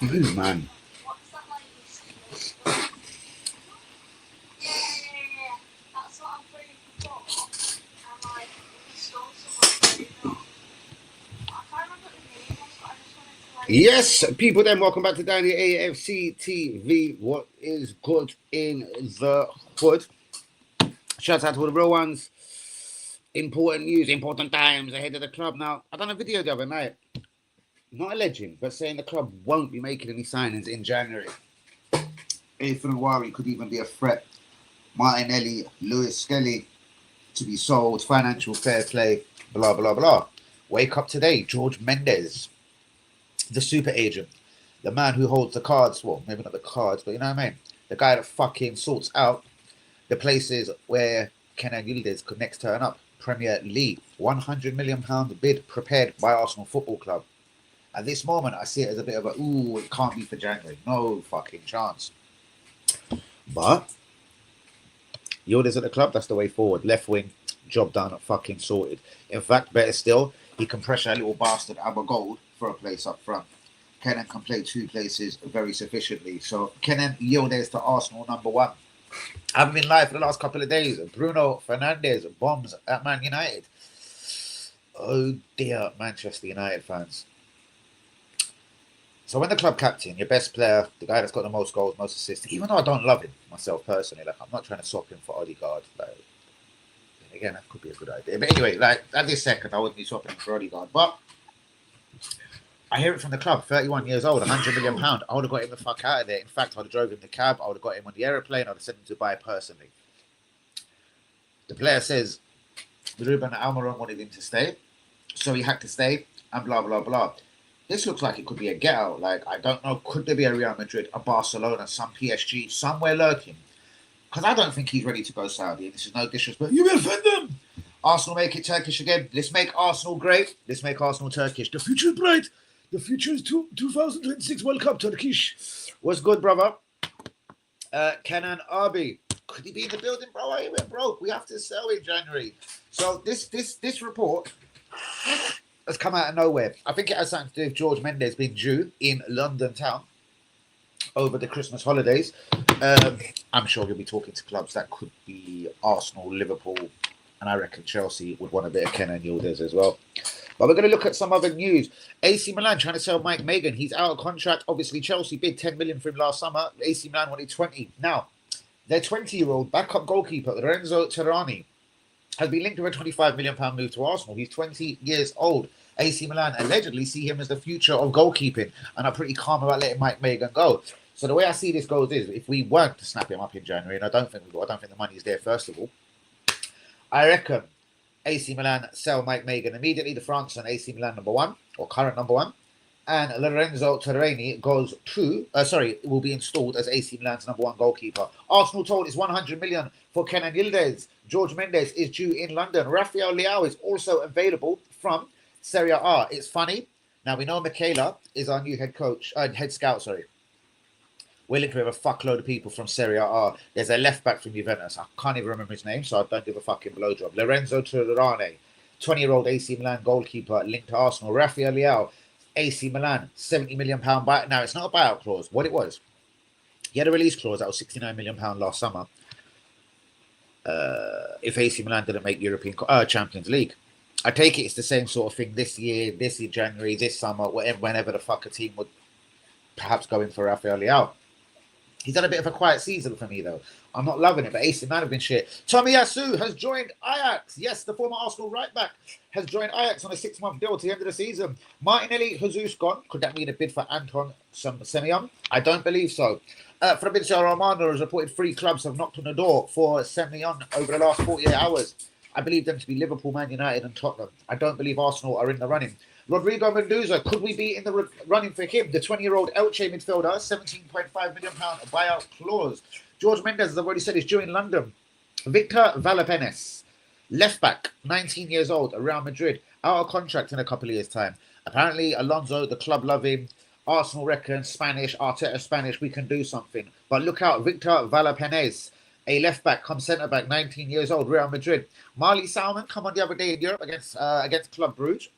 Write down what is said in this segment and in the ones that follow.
Ooh, man. Yes, people, then welcome back to Danny AFC TV. What is good in the hood? Shout out to all the real ones. Important news, important times ahead of the club. Now, I done a video the other night, not alleging, but saying the club won't be making any signings in January. Ethan Wari could even be a threat. Martinelli, Lewis Skelly to be sold, financial fair play, blah, blah, blah. Wake up today, George Mendez, the super agent, the man who holds the cards, well, maybe not the cards, but you know what I mean? The guy that fucking sorts out the places where Kennan Yildiz could next turn up. Premier League, £100 million bid prepared by Arsenal Football Club. At this moment, I see it as a bit of a, ooh, it can't be for January. No fucking chance. But Yildiz at the club, that's the way forward. Left wing, job done, fucking sorted. In fact, better still, he can pressure a little bastard Abba Gold for a place up front. Kennan can play two places very sufficiently. So Kennan Yildiz to Arsenal #1. I haven't been live for the last couple of days. Bruno Fernandes bombs at Man United. Oh dear, Manchester United fans. So when the club captain, your best player, the guy that's got the most goals, most assists, even though I don't love him myself personally, like I'm not trying to swap him for Odegaard. Like, again, that could be a good idea. But anyway, like at this second, I wouldn't be swapping him for Odegaard. But I hear it from the club, 31 years old, £100 million. I would have got him the fuck out of there. In fact, I would have drove him the cab. I would have got him on the aeroplane. I would have sent him to Dubai personally. The player says Ruben Almiron wanted him to stay, so he had to stay, and blah, blah, blah. This looks like it could be a get out. Like, I don't know, could there be a Real Madrid, a Barcelona, some PSG, somewhere lurking? Because I don't think he's ready to go Saudi. This is no disrespect. You offend them. Arsenal make it Turkish again. Let's make Arsenal great. Let's make Arsenal Turkish. The future is bright. The future is 2026 World Cup Turkish. What's good, brother? Kennan Arby. Could he be in the building, bro? I went broke. We have to sell in January. So this report has come out of nowhere. I think it has something to do with George Mendez being due in London town over the Christmas holidays. I'm sure he'll be talking to clubs that could be Arsenal, Liverpool, and I reckon Chelsea would want a bit of Kennan Yildiz as well. But we're going to look at some other news. AC Milan trying to sell Mike Maignan. He's out of contract. Obviously, Chelsea bid 10 million for him last summer. AC Milan wanted 20. Now, their 20-year-old backup goalkeeper, Lorenzo Terrani, has been linked with a £25 million move to Arsenal. He's 20 years old. AC Milan allegedly see him as the future of goalkeeping and are pretty calm about letting Mike Maignan go. So the way I see this goes is, if we weren't to snap him up in January, and I don't think we will, I don't think the money is there, first of all, I reckon AC Milan sell Mike Maignan immediately to France and AC Milan #1, or current #1. And Lorenzo Terrani goes to, will be installed as AC Milan's #1 goalkeeper. Arsenal told it's 100 million for Kennan Yildiz. George Mendez is due in London. Rafael Leao is also available from Serie A. It's funny. Now we know Michaela is our new head scout. We're linked with a fuckload of people from Serie A. There's a left back from Juventus. I can't even remember his name, so I don't give a fucking blowjob. Lorenzo Terrani, 20-year-old AC Milan goalkeeper linked to Arsenal. Rafael Leao, AC Milan, £70 million buyout. Now, it's not a buyout clause. What it was, he had a release clause that was £69 million last summer if AC Milan didn't make European Champions League. I take it it's the same sort of thing this year, January, this summer, whenever the fuck a team would perhaps go in for Rafael Leao. He's had a bit of a quiet season for me, though. I'm not loving it, but AC Milan have been shit. Tomiyasu has joined Ajax. Yes, the former Arsenal right-back has joined Ajax on a 6-month deal to the end of the season. Martinelli, Jesus gone. Could that mean a bid for Anton Semyon? I don't believe so. Fabrizio Romano has reported 3 clubs have knocked on the door for Semyon over the last 48 hours. I believe them to be Liverpool, Man United and Tottenham. I don't believe Arsenal are in the running. Rodrigo Mendoza, could we be in the running for him? The 20-year-old Elche midfielder, £17.5 million buyout clause. George Mendez, as I've already said, is due in London. Victor Valapenes, left back, 19 years old, Real Madrid, out of contract in a couple of years' time. Apparently, Alonso, the club love him. Arsenal reckon Spanish, Arteta Spanish, we can do something. But look out, Victor Valapenes, a left back, come centre back, 19 years old, Real Madrid. Marley Salmon come on the other day in Europe against Club Brugge.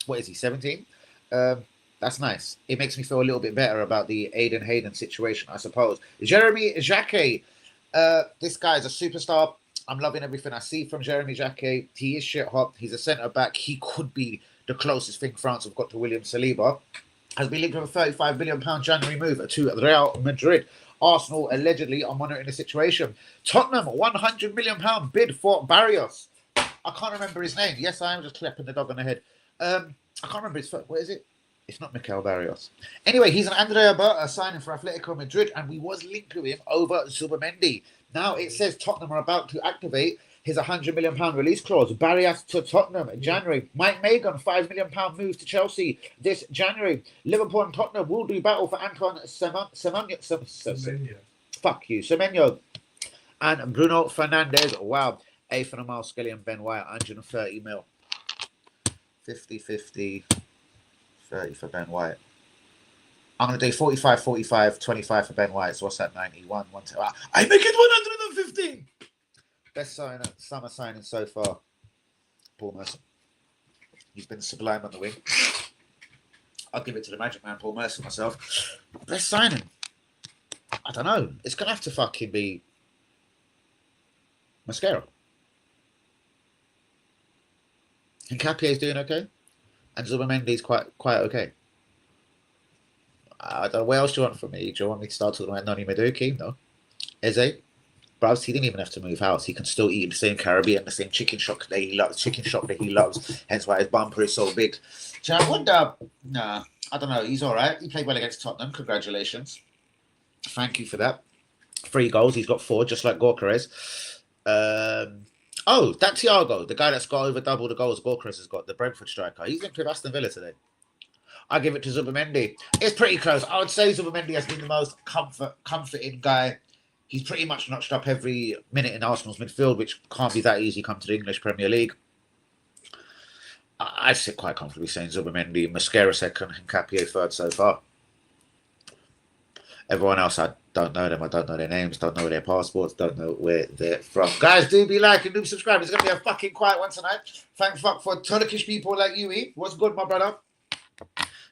What is he, 17? That's nice. It makes me feel a little bit better about the Aiden Hayden situation, I suppose. Jeremy Jacquet. This guy's a superstar. I'm loving everything I see from Jeremy Jacquet. He is shit hot. He's a centre back. He could be the closest thing France have got to William Saliba. Has been linked with a £35 million January move to Real Madrid. Arsenal allegedly are monitoring the situation. Tottenham, £100 million bid for Barrios. I can't remember his name. Yes, I am just clapping the dog on the head. I can't remember his first. What is it? It's not Mikel Barrios. Anyway, he's an Andrea Berta signing for Atletico Madrid, and we was linked with him over Zubamendi. Now it says Tottenham are about to activate his £100 million release clause. Barrios to Tottenham in January. Mike Magan, £5 million move to Chelsea this January. Liverpool and Tottenham will do battle for Antoine Semenyo. And Bruno Fernandes. Wow. A for the Miles Skelly and Ben White, 130 mil. 50-50. 30 for Ben White. I'm going to do 45, 45, 25 for Ben White. So what's that? 91. I make it 115. Best summer signing so far. Paul Merson. He's been sublime on the wing. I'll give it to the Magic Man, Paul Merson, myself. Best signing. I don't know. It's going to have to fucking be Mascara. And Capier's doing okay. And Zubamendi's quite okay. I don't know. What else do you want from me? Do you want me to start talking about Noni Madueke? No. Eze? Bros, he didn't even have to move house. He can still eat the same Caribbean, the same chicken shop that he loves. Hence why his bumper is so big. So I wonder, nah, I don't know. He's all right. He played well against Tottenham. Congratulations. Thank you for that. 3 goals. He's got 4, just like Gorkarez. Oh, that Thiago, the guy that's got over double the goals Gorkarez has got, the Brentford striker. He's in with Aston Villa today. I give it to Zubamendi. It's pretty close. I would say Zubamendi has been the most comforting guy. He's pretty much notched up every minute in Arsenal's midfield, which can't be that easy come to the English Premier League. I sit quite comfortably saying Zubamendi, Mascara second, and Capier third so far. Everyone else, I don't know them. I don't know their names, don't know their passports, don't know where they're from. Guys, do be liking, do subscribe. It's going to be a fucking quiet one tonight. Thank fuck for Turkish people like you, E. What's good, my brother?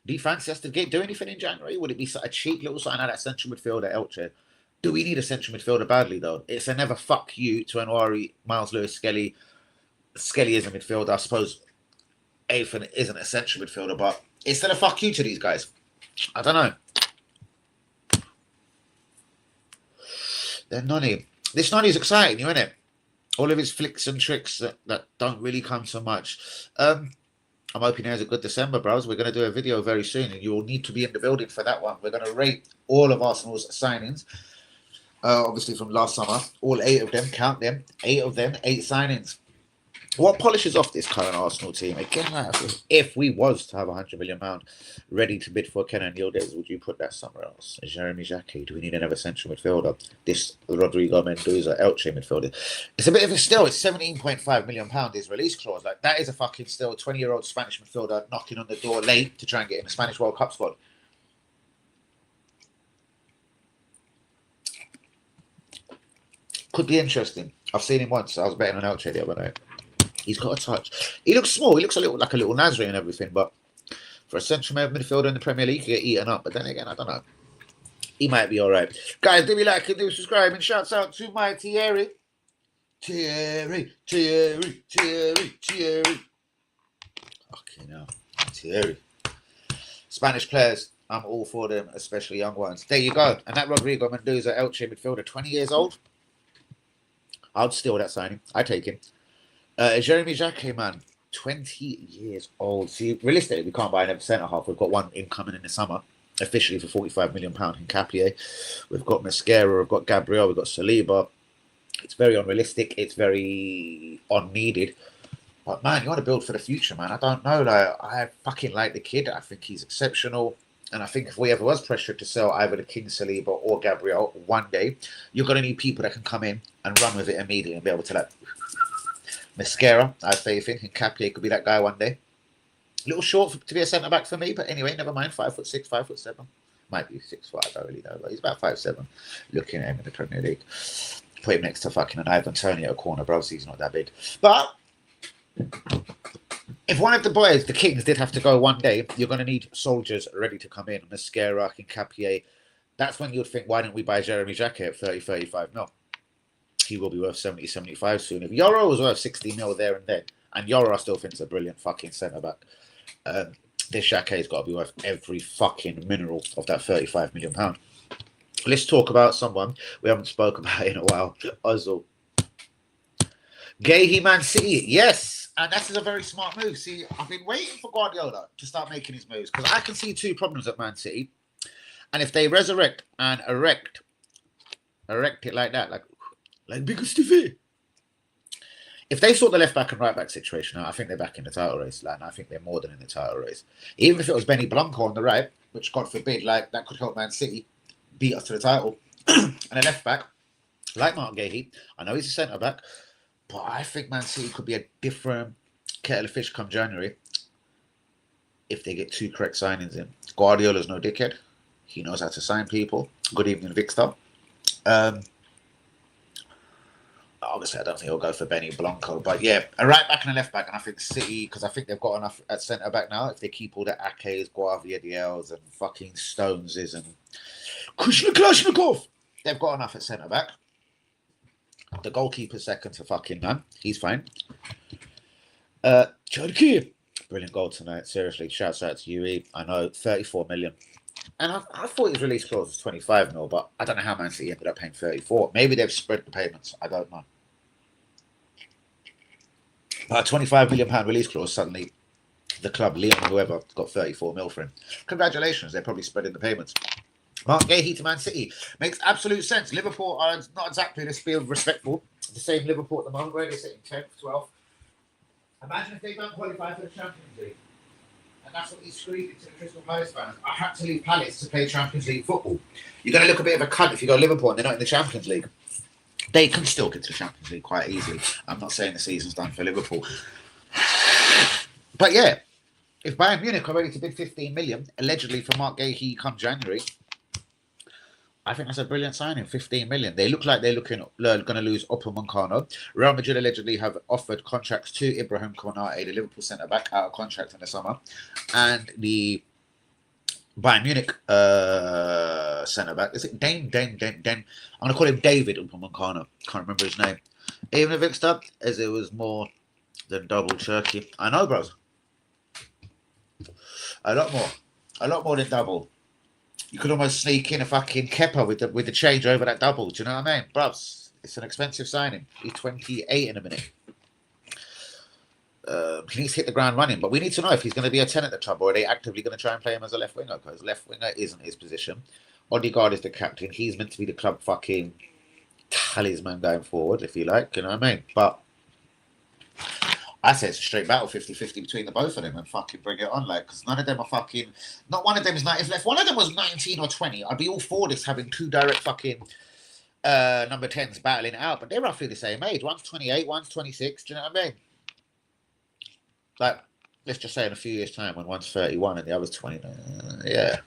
Do you fancy us to do anything in January? Would it be a cheap little sign out that central midfielder, Elche? Do we need a central midfielder badly, though? It's a never fuck you to Anwari, Miles Lewis, Skelly. Skelly is a midfielder. I suppose Athan isn't a central midfielder, but it's still a fuck you to these guys. I don't know. Then Noni. This Noni's exciting, isn't it? All of his flicks and tricks that don't really come so much. I'm hoping he has a good December, bros. We're going to do a video very soon, and you will need to be in the building for that one. We're going to rate all of Arsenal's signings. Obviously from last summer, all 8 of them, count them, 8 of them, 8 signings. What polishes off this current Arsenal team? Again, if we was to have £100 million ready to bid for Kennan and Yildiz, would you put that somewhere else? Jeremy Jacquet, do we need another central midfielder? This Rodrigo Mendoza, Elche midfielder. It's a bit of a steal. It's £17.5 million, his release clause. Like, that is a fucking steal. 20-year-old Spanish midfielder knocking on the door late to try and get in the Spanish World Cup squad. Could be interesting. I've seen him once. I was betting on Elche the other night. He's got a touch. He looks small. He looks like a little Nasri and everything, but for a central midfielder in the Premier League, he can get eaten up. But then again, I don't know. He might be all right. Guys, do me like and do subscribe, and shouts out to my Thierry. Thierry. Okay, now Thierry. Spanish players, I'm all for them, especially young ones. There you go. And that Rodrigo Mendoza, Elche midfielder, 20 years old. I'd steal that signing. I take him. Jeremy Jacquet, man, 20 years old. See, realistically, we can't buy another centre half. We've got one incoming in the summer, officially for £45 million in Capier. We've got Mascara, we've got Gabriel, we've got Saliba. It's very unrealistic. It's very unneeded. But man, you want to build for the future, man. I don't know. Like, I fucking like the kid. I think he's exceptional. And I think if we ever was pressured to sell either the King Saliba or Gabriel one day, you're going to need people that can come in and run with it immediately and be able to like Mascara. I have faith in. Capier could be that guy one day. A little short to be a centre back for me, but anyway, never mind. 5'6", 5'7". Might be 6'5", I don't really know, but he's about 5'7". Looking at him in the Premier League. Put him next to fucking an Ivan Toney at a corner, bro. So he's not that big. But if one of the boys, the Kings, did have to go one day, you're going to need soldiers ready to come in. Mascara, Kincapié. That's when you'd think, why didn't we buy Jeremy Jacquet at 30, 35 mil? He will be worth 70, 75 soon. If Yoro was worth 60 mil there and then, and Yoro I still think is a brilliant fucking centre-back, this Jacquet's got to be worth every fucking mineral of that £35 million. Let's talk about someone we haven't spoken about in a while. Ozil. Gahey, Man City. Yes. And that is a very smart move. See, I've been waiting for Guardiola to start making his moves because I can see two problems at Man City. And if they resurrect and erect it like that, like Big Stevie. If they sort the left back and right back situation out, I think they're back in the title race. And I think they're more than in the title race. Even if it was Benny Blanco on the right, which God forbid, that could help Man City beat us to the title. And a left back, like Mark Gahey, I know he's a centre back, but I think Man City could be a different kettle of fish come January if they get two correct signings in. Guardiola's no dickhead. He knows how to sign people. Good evening, Victor. Obviously, I don't think he'll go for Benny Blanco. But yeah, a right back and a left back. And I think City, because I think they've got enough at centre back now. If they keep all the Akes, Guardiola's and fucking Stoneses and Kalashnikov, they've got enough at centre back. The goalkeeper's second to fucking none. He's fine. Jorge, brilliant goal tonight. Seriously, shouts out to UE. I know, 34 million. And I thought his release clause was 25 mil, but I don't know how Man City ended up paying 34. Maybe they've spread the payments. I don't know. But a £25 million release clause, suddenly the club, Leon or whoever, got 34 mil for him. Congratulations, they're probably spreading the payments. Mark Gahey to Man City makes absolute sense. Liverpool are not exactly, let's be respectful, the same Liverpool at the moment, where they're sitting 10th, 12th. Imagine if they don't qualify for the Champions League. And that's what he's screaming to the Crystal Palace fans. I had to leave Palace to play Champions League football. You're going to look a bit of a cunt if you go Liverpool and they're not in the Champions League. They can still get to the Champions League quite easily. I'm not saying the season's done for Liverpool. But yeah, if Bayern Munich are ready to bid 15 million, allegedly for Mark Gahey come January, I think that's a brilliant signing, 15 million. They look like they're going to lose Upamecano. Real Madrid allegedly have offered contracts to Ibrahim Konate, the Liverpool centre-back, out of contract in the summer. And the Bayern Munich centre-back, is it Dane? I'm going to call him David Upamecano. Can't remember his name. Even if it's up, as it was more than double turkey. I know, bros. A lot more than double. You could almost sneak in a fucking Kepa with the change over that double. Do you know what I mean? Bruvs, it's an expensive signing. He's 28 in a minute. He needs to hit the ground running. But we need to know if he's going to be a 10 at the club or are they actively going to try and play him as a left winger? Because left winger isn't his position. Odegaard is the captain. He's meant to be the club fucking talisman going forward, if you like. You know what I mean? But I say it's a straight battle, 50-50 between the both of them and fucking bring it on, because none of them are fucking, not one of them is 19. If one of them was 19 or 20, I'd be all for this having two direct fucking number 10s battling it out, but they're roughly the same age. One's 28, one's 26, do you know what I mean? Let's just say in a few years' time when one's 31 and the other's 20, yeah.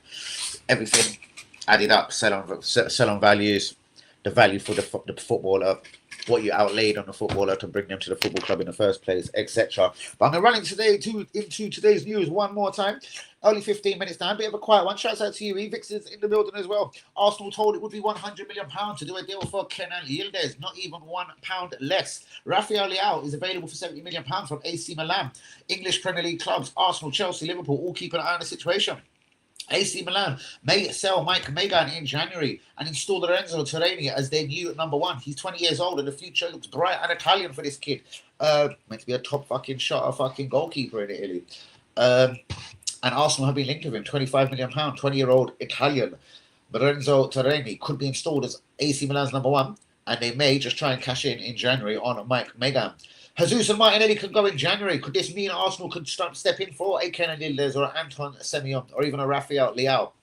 Everything added up, sell on values, the value for the footballer, what you outlaid on the footballer to bring them to the football club in the first place, etc. But I'm going to run into today's news one more time. Only 15 minutes now, a bit of a quiet one. Shouts out to you, Vixen's in the building as well. Arsenal told it would be £100 million to do a deal for Kennan Yildiz, not even £1 less. Rafael Leao is available for £70 million from AC Milan. English Premier League clubs, Arsenal, Chelsea, Liverpool, all keep an eye on the situation. AC Milan may sell Mike Megan in January and install Lorenzo Torreni as their new number one. He's 20 years old and the future looks bright and Italian for this kid. Meant to be a top fucking shot, a fucking goalkeeper in Italy. And Arsenal have been linked with him. £25 million, 20-year-old Italian. Lorenzo Torreni could be installed as AC Milan's number one and they may just try and cash in January on Mike Megan. Jesus and Martinelli could go in January. Could this mean Arsenal could step in for a Kennan Yildiz or Anton Semyon or even a Rafael Leao?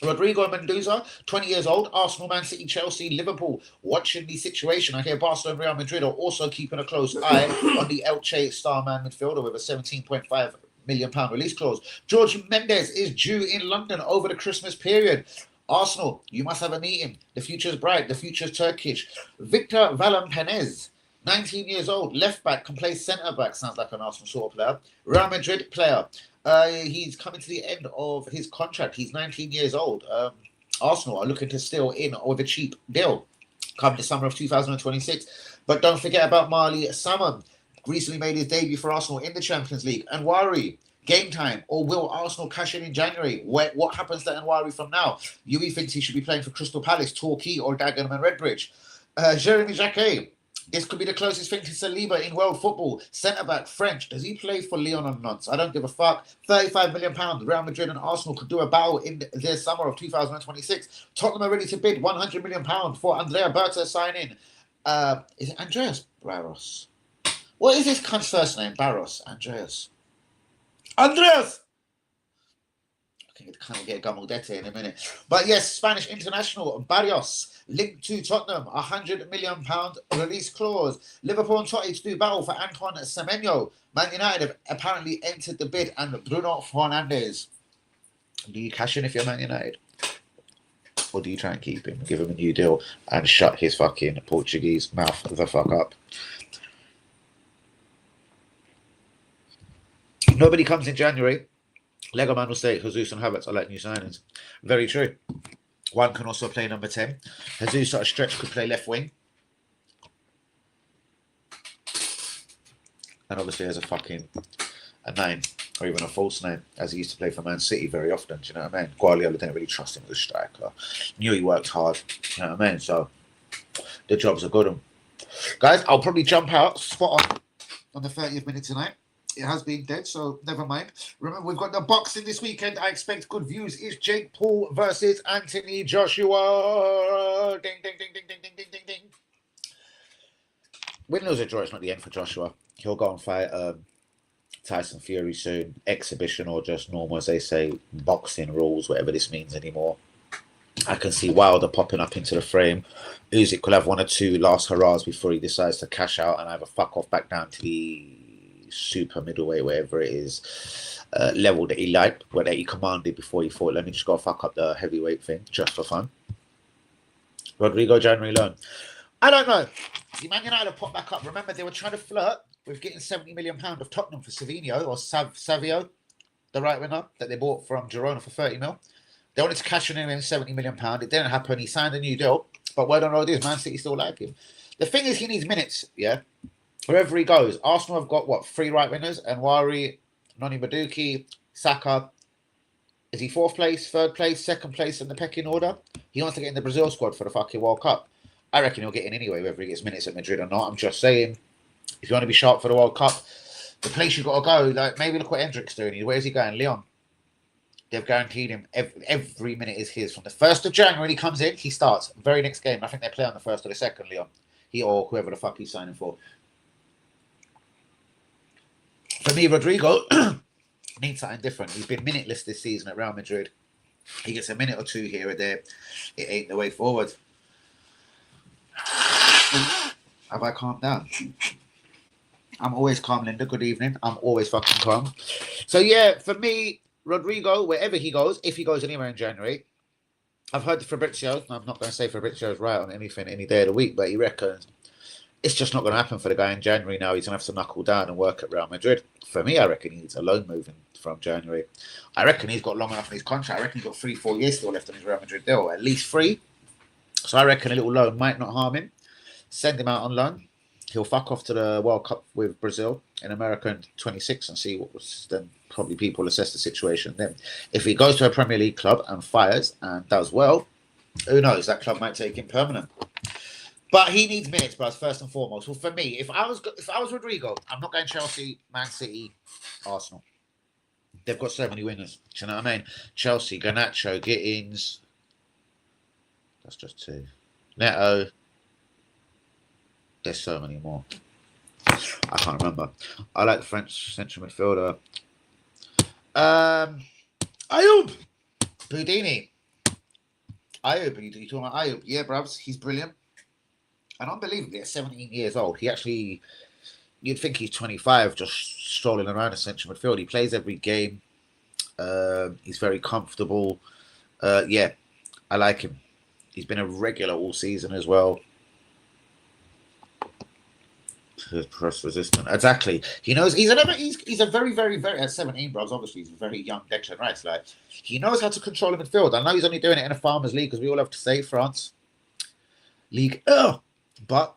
Rodrigo Mendoza, 20 years old, Arsenal, Man City, Chelsea, Liverpool, watching the situation. I hear Barcelona and Real Madrid are also keeping a close eye on the Elche star-man midfielder with a £17.5 million release clause. Jorge Mendez is due in London over the Christmas period. Arsenal, you must have a meeting. The future's bright. The future's Turkish. Victor Valanciunas, 19 years old, left back, can play centre back. Sounds like an Arsenal sort of player. Real Madrid player. He's coming to the end of his contract. He's 19 years old. Arsenal are looking to steal in with a cheap deal come the summer of 2026. But don't forget about Marley Salmon. Recently made his debut for Arsenal in the Champions League. And Worry. Game time, or will Arsenal cash in January? What happens to Anwari from now? Yui thinks he should be playing for Crystal Palace, Torquay, or Dagenham and Redbridge. Jeremy Jacquet, this could be the closest thing to Saliba in world football. Centre back, French. Does he play for Lyon or not? I don't give a fuck. £35 million. Real Madrid and Arsenal could do a battle in their summer of 2026. Tottenham are ready to bid £100 million for Andrea Berta signing. Is it Andreas Barros? What is this cunt's first name? Barros. Andreas. I can kind of get Gamaldete in a minute. But yes, Spanish international Barrios linked to Tottenham, £100 million release clause. Liverpool and Tottenham to do battle for Antoine Semenyo. Man United have apparently entered the bid, and Bruno Fernandes. Do you cash in if you're Man United? Or do you try and keep him, give him a new deal, and shut his fucking Portuguese mouth the fuck up? Nobody comes in January. Lego Man will say Jesus and Havertz are like new signings. Very true. One can also play number 10. Jesus at a stretch could play left wing. And obviously has a 9 or even a false 9, as he used to play for Man City very often. Do you know what I mean? Guardiola didn't really trust him as a striker. Knew he worked hard. Do you know what I mean? So the job's a good one. Guys, I'll probably jump out spot on the 30th minute tonight. It has been dead, so never mind. Remember, we've got the boxing this weekend. I expect good views. It's Jake Paul versus Anthony Joshua. Ding, ding, ding, ding, ding, ding, ding, ding, ding. Win, lose, or draw, it's not the end for Joshua. He'll go and fight Tyson Fury soon. Exhibition or just normal, as they say, boxing rules, whatever this means anymore. I can see Wilder popping up into the frame. Usyk will have 1 or 2 last hurrahs before he decides to cash out and either fuck off back down to the super middleweight, wherever it is, level that he liked, where that he commanded before he thought, let me just go fuck up the heavyweight thing just for fun. Rodrigo January loan. I don't know. The Man United have popped back up. Remember, they were trying to flirt with getting £70 million of Tottenham for Savinho or Savio, the right winger that they bought from Girona for 30 mil. They wanted to cash in him £70 million. It didn't happen. He signed a new deal, but word on road is Man City still like him. The thing is, he needs minutes, yeah? Wherever he goes. Arsenal have got, 3 right winners? Anwari, Noni Madueke, Saka. Is he 4th place, 3rd place, 2nd place in the pecking order? He wants to get in the Brazil squad for the fucking World Cup. I reckon he'll get in anyway, whether he gets minutes at Madrid or not. I'm just saying, if you want to be sharp for the World Cup, the place you've got to go, like maybe look what Hendrick's doing. Where's he going? Lyon. They've guaranteed him every minute is his. From the 1st of January, he comes in, he starts. Very next game. I think they play on the 1st or the 2nd, Lyon. He or whoever the fuck he's signing for. For me, Rodrigo needs something different. He's been minuteless this season at Real Madrid. He gets a minute or 2 here or there. It ain't the way forward. Have I calmed down? I'm always calm, Linda. Good evening. I'm always fucking calm. So, yeah, for me, Rodrigo, wherever he goes, if he goes anywhere in January, I've heard Fabrizio, I'm not going to say Fabrizio's right on anything any day of the week, but he reckons it's just not going to happen for the guy in January now. He's going to have to knuckle down and work at Real Madrid. For me, I reckon he needs a loan moving from January. I reckon he's got long enough in his contract. I reckon he's got 3-4 years still left on his Real Madrid deal, at least 3. So I reckon a little loan might not harm him. Send him out on loan. He'll fuck off to the World Cup with Brazil in America in 26 and see what was then. Probably people assess the situation then. If he goes to a Premier League club and fires and does well, who knows? That club might take him permanent. But he needs minutes, bros, first and foremost. Well, for me, if I was Rodrigo, I'm not going Chelsea, Man City, Arsenal. They've got so many winners. Do you know what I mean? Chelsea, Garnacho, Gittins. That's just 2. Neto. There's so many more. I can't remember. I like the French central midfielder. Ayoub. Boudini. Ayoub. You talking about Ayoub? Yeah, bruvs. He's brilliant. And unbelievably, at 17 years old, he actually, you'd think he's 25, just strolling around the central midfield. He plays every game. He's very comfortable. Yeah, I like him. He's been a regular all season as well. Press resistant. Exactly. He knows he's a very, very, very at 17, bros. Obviously, he's a very young Declan Rice. Like he knows how to control the midfield. I know he's only doing it in a Farmers League because we all have to say France League. But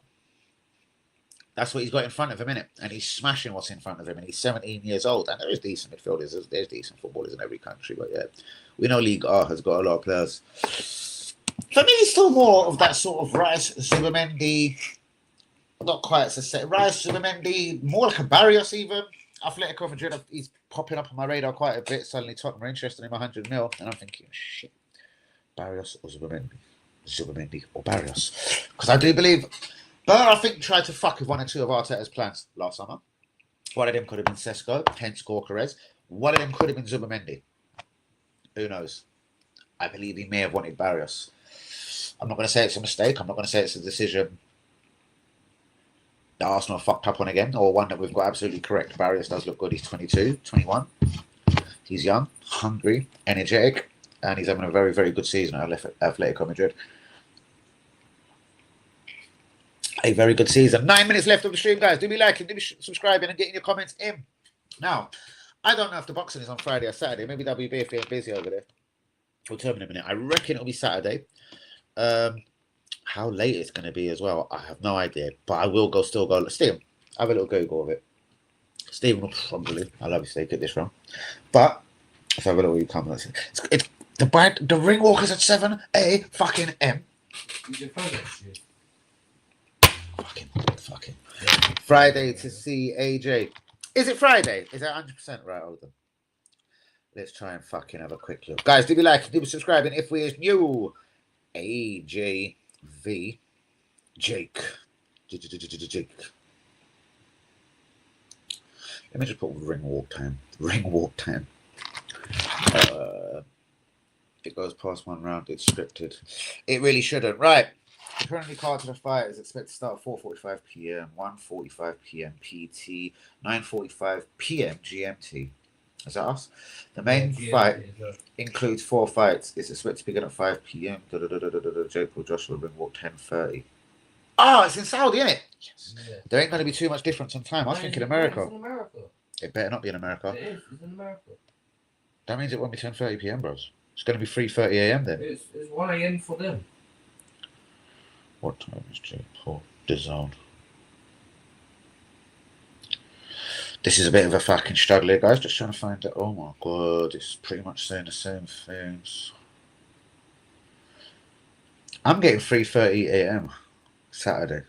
that's what he's got in front of him, innit? And he's smashing what's in front of him. And he's 17 years old. And there is decent midfielders. There's decent footballers in every country. But yeah, we know League R has got a lot of players. For me, it's still more of that sort of Rice, Zubimendi. Not quite as a set. Rice, Zubimendi, more like a Barrios even. Atletico Madrid, he's popping up on my radar quite a bit. Suddenly Tottenham are interested in him 100 mil. And I'm thinking, shit, Barrios or Zubimendi or Barrios. Because I do believe... But I think tried to fuck with one or two of Arteta's plans last summer. One of them could have been Sesko, hence Gorkarez. One of them could have been Zubimendi. Who knows? I believe he may have wanted Barrios. I'm not going to say it's a mistake. I'm not going to say it's a decision that Arsenal fucked up on again, or one that we've got absolutely correct. Barrios does look good. He's 22, 21. He's young, hungry, energetic, and he's having a very, very good season at Atletico Madrid. A very good season. 9 minutes left of the stream, guys. Do be liking, do be subscribing, and getting your comments in. Now, I don't know if the boxing is on Friday or Saturday. Maybe WB if they're busy over there. We'll tell me in a minute. I reckon it'll be Saturday. How late it's going to be as well, I have no idea. But I will still go. Stephen, have a little Google of it. Stephen will probably. I love you, Steve. Get this wrong. But if I have a little comment, it's the ring walkers at 7 a.m. Fucking. Friday to see AJ. Is it Friday? Is that 100% right, Olden? Let's try and fucking have a quick look. Guys, do be liking, do be subscribing if we is new. AJV Jake. Let me just put ring walk time. It goes past one round, it's scripted. It really shouldn't. Right. The currently card to the fight is expected to start at 4:45 p.m., 1:45 p.m. PT, 9:45 p.m. GMT. Is that us? The main fight includes 4 fights. It's expected to begin at 5 p.m. Jake Paul Joshua ring walk 10:30. Oh, it's in Saudi, isn't it? Yes. Yeah. There ain't going to be too much difference in time. I was thinking America. It's in America. It better not be in America. It is. It's in America. That means it won't be 10:30 p.m., bros. It's going to be 3:30 a.m. then. It's 1 a.m. for them. What time is Jake Paul? DAZN. This is a bit of a fucking struggle here, guys. Just trying to find it. Oh my god, it's pretty much saying the same things. I'm getting 3:30 a.m. Saturday.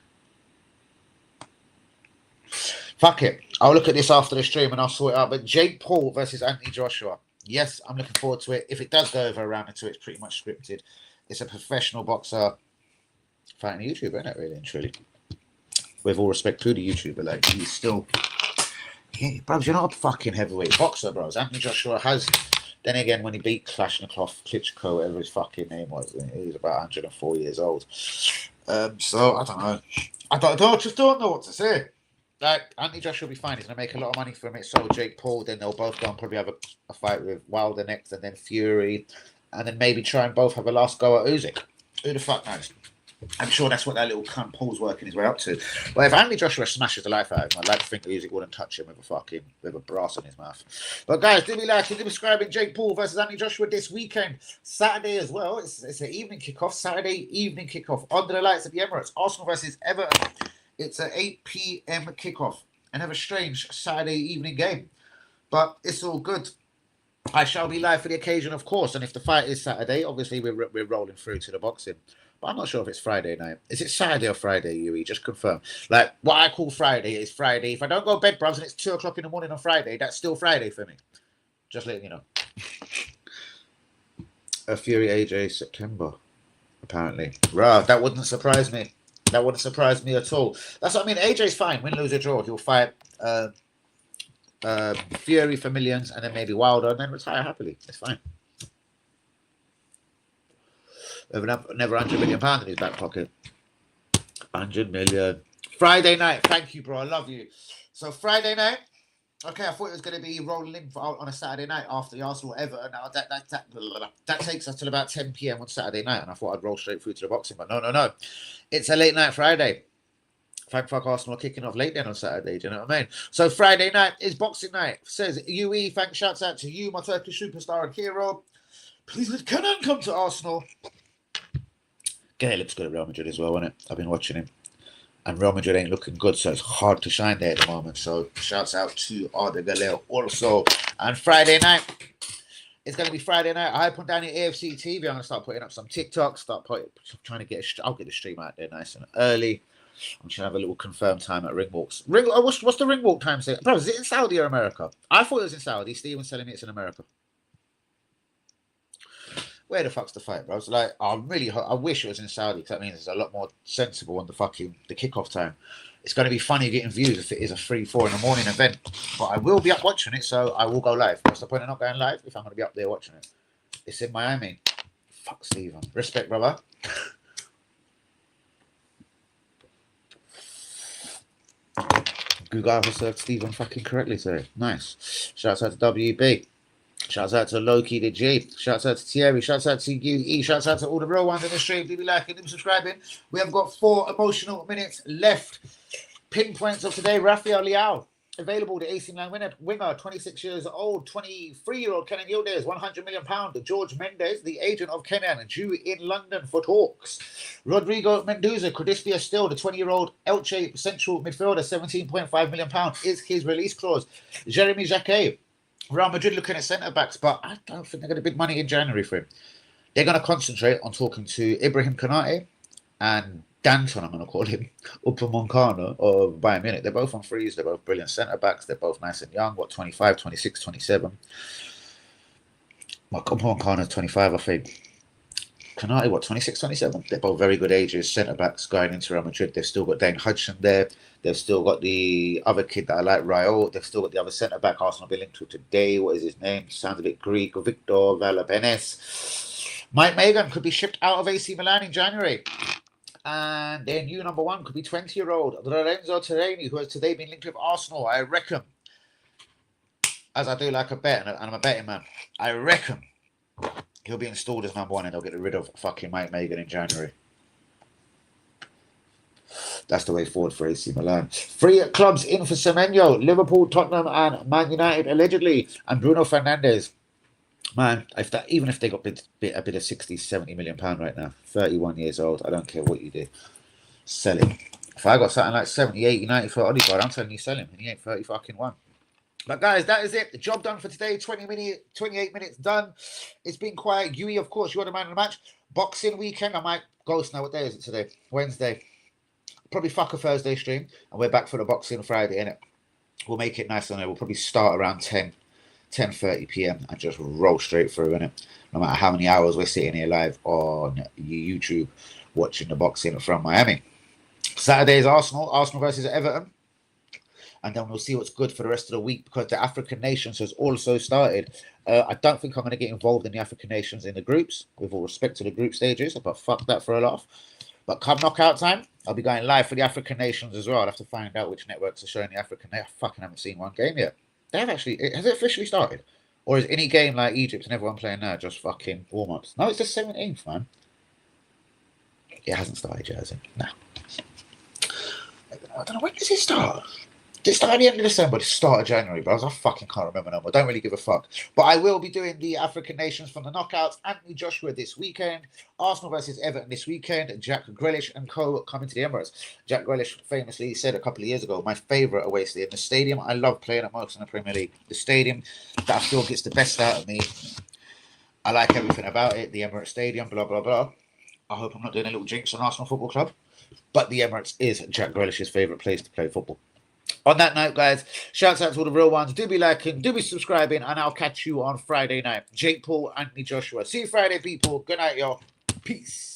Fuck it. I'll look at this after the stream and I'll sort it out. But Jake Paul versus Anthony Joshua. Yes, I'm looking forward to it. If it does go over a round or two, it's pretty much scripted. It's a professional boxer fighting a YouTuber, isn't it, really and truly? With all respect to the YouTuber, like, he's still... Yeah, bros, you're not a fucking heavyweight boxer, bros. Anthony Joshua has... Then again, when he beat Klitschko, whatever his fucking name was, he was about 104 years old. So, I don't know. I just don't know what to say. Like, Anthony Joshua will be fine. He's going to make a lot of money from it. So, Jake Paul, then they'll both go and probably have a fight with Wilder next, and then Fury, and then maybe try and both have a last go at Usyk. Who the fuck knows? I'm sure that's what that little cunt Paul's working his way up to. But if Anthony Joshua smashes the life out of him, I'd like to think Usyk wouldn't touch him with a brass on his mouth. But guys, do be liking, do be subscribing. Jake Paul versus Anthony Joshua this weekend, Saturday as well. It's an evening kickoff, Saturday evening kickoff under the lights at the Emirates. Arsenal versus Everton. It's an 8 p.m. kickoff. Another strange Saturday evening game, but it's all good. I shall be live for the occasion, of course. And if the fight is Saturday, obviously we're rolling through to the boxing. But I'm not sure if it's Friday night. Is it Saturday or Friday, Yui? Just confirm. Like, what I call Friday is Friday. If I don't go to bed, bros, and it's 2 o'clock in the morning on Friday, that's still Friday for me. Just letting you know. A Fury AJ September, apparently. Rah, that wouldn't surprise me. That wouldn't surprise me at all. That's what I mean. AJ's fine. Win, lose, or draw. He'll fight Fury for millions and then maybe Wilder and then retire happily. It's fine. Never £100 million in his back pocket. 100 million. Friday night. Thank you, bro. I love you. So Friday night. Okay, I thought it was going to be rolling in on a Saturday night after the Arsenal Everton. Now that takes us till about 10 p.m. on Saturday night, and I thought I'd roll straight through to the boxing, but no. It's a late night Friday. Thank fuck Arsenal are kicking off late then on Saturday. Do you know what I mean? So Friday night is Boxing Night. Says UE. Thanks, shouts out to you, my Turkish superstar and hero. Please let Kennan come to Arsenal. Gay looks good at Real Madrid as well, isn't it? I've been watching him. And Real Madrid ain't looking good, so it's hard to shine there at the moment. So shouts out to Arda Galil also. And Friday night, it's going to be Friday night. I put down your AFC TV. I'm going to start putting up some TikToks. Trying to get. I'll get the stream out there nice and early. I'm trying to have a little confirmed time at Ringwalks. What's the Ringwalk time say? Bro, is it in Saudi or America? I thought it was in Saudi. Steven's telling me it's in America. Where the fuck's the fight, bro? It's like, I wish it was in Saudi because that means it's a lot more sensible on the kickoff time. It's going to be funny getting views if it is a 3-4 in the morning event. But I will be up watching it, so I will go live. What's the point of not going live if I'm going to be up there watching it? It's in Miami. Fuck Steven. Respect, brother. Google has served Steven fucking correctly today. Nice. Shouts out to WB. Shouts out to Loki the G. Shouts out to Thierry. Shouts out to UE. Shouts out to all the real ones in the stream. Do be liking, do be subscribing. We have got 4 emotional minutes left. Pinpoints of today. Rafael Leao. Available, the AC Milan winger, 26 years old, 23-year-old Kennan Yildiz, £100 million. George Mendez, the agent of Kennan, due in London for talks. Rodrigo Mendoza, could this be a steal? The 20-year-old Elche central midfielder, £17.5 million is his release clause. Jeremy Jacquet, Real Madrid looking at centre-backs, but I don't think they're going to bid money in January for him. They're going to concentrate on talking to Ibrahim Konate and Danton, I'm going to call him, Upamecano of Bayern Munich. They're both on freeze. They're both brilliant centre-backs. They're both nice and young. What, 25, 26, 27? Well, Upamecano's 25, I think. Konate, what, 26, 27? They're both very good ages. Centre-backs going into Real Madrid. They've still got Dane Hudson there. They've still got the other kid that I like, Raul. They've still got the other centre-back Arsenal be linked to today. What is his name? Sounds a bit Greek. Victor Valapenes. Mike Magan could be shipped out of AC Milan in January. And their new number 1 could be 20-year-old Lorenzo Terreni, who has today been linked with Arsenal. I reckon, as I do like a bet, and I'm a betting man, I reckon he'll be installed as number 1 and they'll get rid of fucking Mike Magan in January. That's the way forward for AC Milan. 3 clubs in for Semenyo. Liverpool, Tottenham, and Man United allegedly. And Bruno Fernandes. Man, even if they got a bit of 60, 70 million pound right now, 31 years old, I don't care what you do. Sell him. If I got something like 70, 80, 90 for Odegaard, I'm telling you sell him. And he ain't 30 fucking 1. But guys, that is it. The job done for today. 28 minutes done. It's been quiet. Yui, of course, you're the man of the match. Boxing weekend. I might ghost now. What day is it today? Wednesday. Probably fuck a Thursday stream. And we're back for the boxing Friday, innit? We'll make it nice on there. We'll probably start around 10:30 p.m. and just roll straight through, innit? No matter how many hours we're sitting here live on YouTube watching the boxing from Miami. Saturday is Arsenal versus Everton. And then we'll see what's good for the rest of the week because the African Nations has also started. I don't think I'm going to get involved in the African Nations in the groups, with all respect to the group stages, but fuck that for a laugh. But come knockout time, I'll be going live for the African Nations as well. I'll have to find out which networks are showing the African. I fucking haven't seen one game yet. They have actually. Has it officially started? Or is any game like Egypt and everyone playing now just fucking warm-ups? No, it's the 17th, man. It hasn't started yet, has it? No. I don't know. When does it start? Did it start at the end of December? Did it start of January, bros? I fucking can't remember no more. I don't really give a fuck. But I will be doing the African Nations from the knockouts. Anthony Joshua this weekend. Arsenal versus Everton this weekend. Jack Grealish and co coming to the Emirates. Jack Grealish famously said a couple of years ago, my favourite away stadium. The stadium I love playing at most in the Premier League. The stadium that I feel gets the best out of me. I like everything about it. The Emirates Stadium, blah, blah, blah. I hope I'm not doing a little jinx on Arsenal Football Club. But the Emirates is Jack Grealish's favourite place to play football. On that note, guys, shouts out to all the real ones. Do be liking, do be subscribing, and I'll catch you on Friday night. Jake Paul, Anthony Joshua. See you Friday, people. Good night, y'all. Peace.